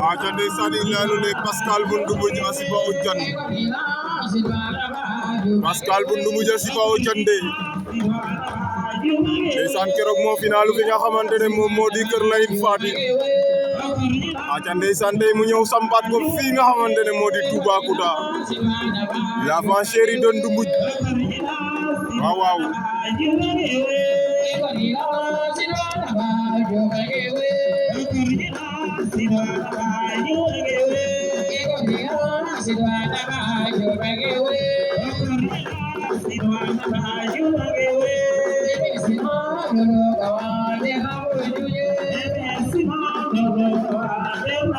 aca ndeysaan i leyaano ne Pascal bu Ndumuj a sipa o jan Pascal bu Ndumuj a sipa o jan de ndeysaan keroog moo finalu fi nga xamante ne moom moo di Kër Layin Fatick aca ndeysaan tey mu ñëw sampat ko fii nga xamante ne moo di Toubacouta l'avant chéri de Ndumuj waaw waaw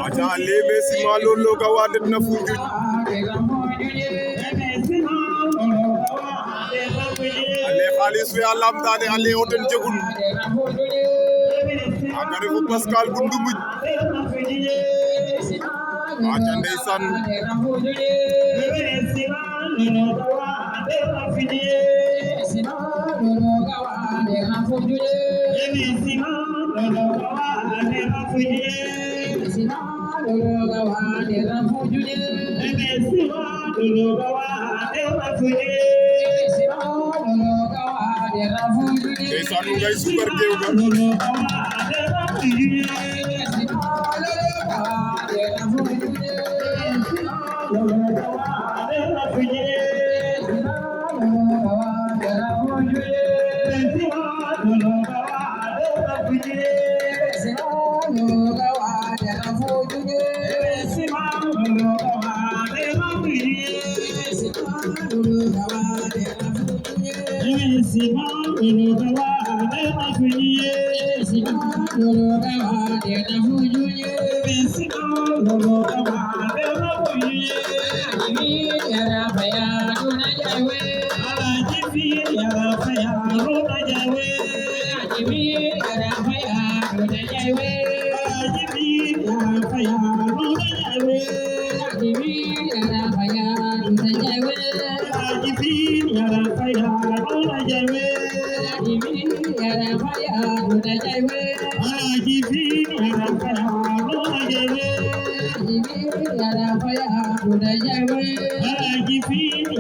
aca lebe sima lolo ga wadet na Foundiougne ale xaalis fe a lamtane ale o ten jegun aga refu Pascal bu Ndumuj aca ndeysaan ndeysaan mu ngay sukar géew ga Hãy subscribe cho kênh Ghiền Mì Gõ để không bỏ lỡ những video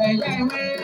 hấp dẫn.